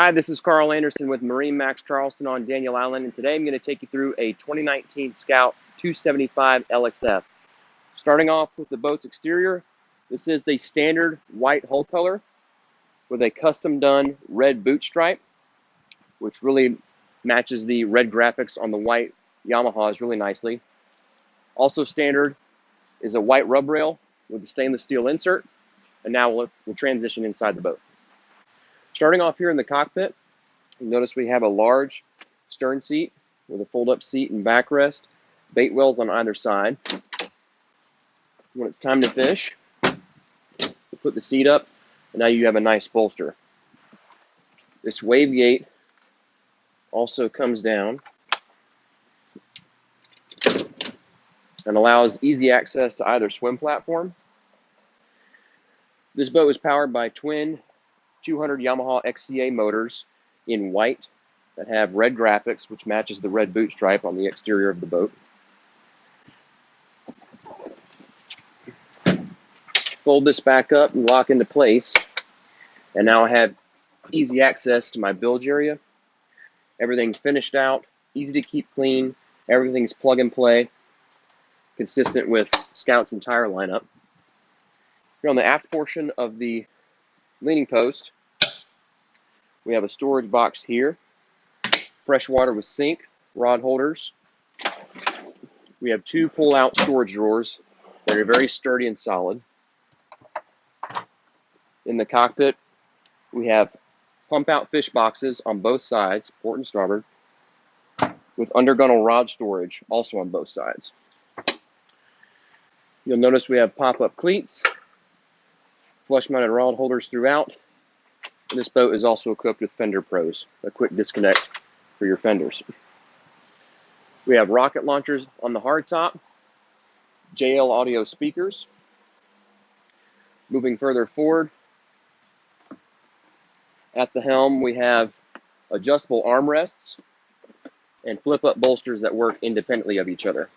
Hi, this is Carl Anderson with MarineMax Charleston on Daniel Island, and today I'm going to take you through a 2019 Scout 275 LXF. Starting off with the boat's exterior, this is the standard white hull color with a custom done red boot stripe, which really matches the red graphics on the white Yamahas really nicely. Also standard is a white rub rail with a stainless steel insert, and now we'll transition inside the boat. Starting off here in the cockpit, you notice we have a large stern seat with a fold-up seat and backrest, bait wells on either side. When it's time to fish, you put the seat up, and now you have a nice bolster. This wave gate also comes down and allows easy access to either swim platform. This boat is powered by twin 200 Yamaha XCA motors in white that have red graphics, which matches the red boot stripe on the exterior of the boat. Fold this back up and lock into place, and now I have easy access to my bilge area. Everything's finished out, easy to keep clean, everything's plug and play, consistent with Scout's entire lineup. Here on the aft portion of the leaning post, we have a storage box here, fresh water with sink, rod holders. We have two pull-out storage drawers that are very sturdy and solid. In the cockpit, we have pump-out fish boxes on both sides, port and starboard, with undergunnel rod storage also on both sides. You'll notice we have pop-up cleats, flush-mounted rod holders throughout. This boat is also equipped with fender pros, a quick disconnect for your fenders. We have rocket launchers on the hardtop, JL audio speakers. Moving further forward, at the helm we have adjustable armrests and flip-up bolsters that work independently of each other.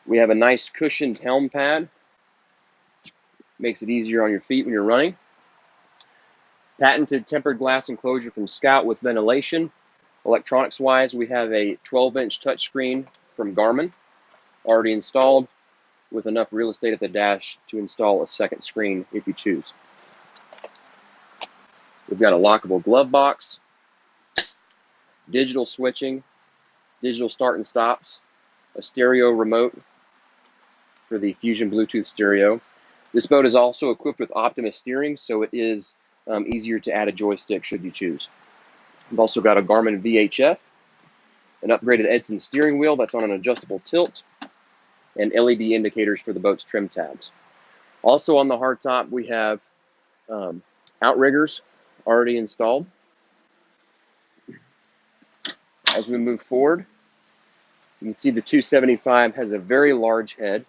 We have a nice cushioned helm pad. Makes it easier on your feet when you're running. Patented tempered glass enclosure from Scout with ventilation. Electronics-wise, we have a 12-inch touchscreen from Garmin already installed, with enough real estate at the dash to install a second screen if you choose. We've got a lockable glove box, digital switching, digital start and stops, a stereo remote for the Fusion Bluetooth stereo. This boat is also equipped with Optimus steering, so it is easier to add a joystick should you choose. We've also got a Garmin VHF, an upgraded Edson steering wheel that's on an adjustable tilt, and LED indicators for the boat's trim tabs. Also on the hardtop, we have outriggers already installed. As we move forward, you can see the 275 has a very large head.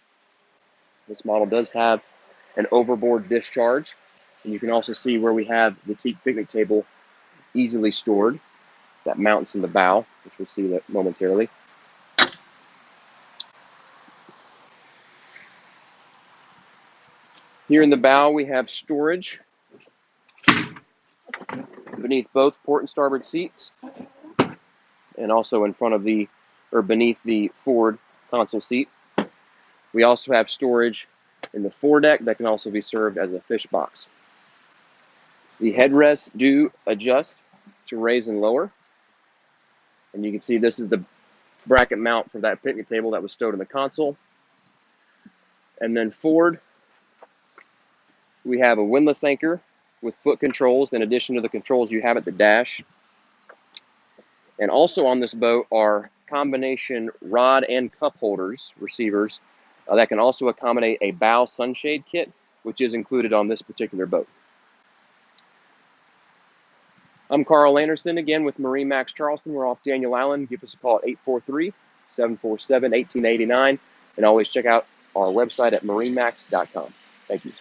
This model does have an overboard discharge, and you can also see where we have the teak picnic table easily stored that mounts in the bow, which we'll see that momentarily. Here in the bow we have storage beneath both port and starboard seats, and also in front of the, or beneath the forward console seat. We also have storage in the foredeck that can also be served as a fish box. The headrests do adjust to raise and lower, and you can see this is the bracket mount for that picnic table that was stowed in the console. And then forward, we have a windlass anchor with foot controls in addition to the controls you have at the dash. And also on this boat are combination rod and cup holders, receivers, that can also accommodate a bow sunshade kit, which is included on this particular boat. I'm Carl Anderson, again with MarineMax Charleston. We're off Daniel Island. Give us a call at 843-747-1889, and always check out our website at marinemax.com. Thank you.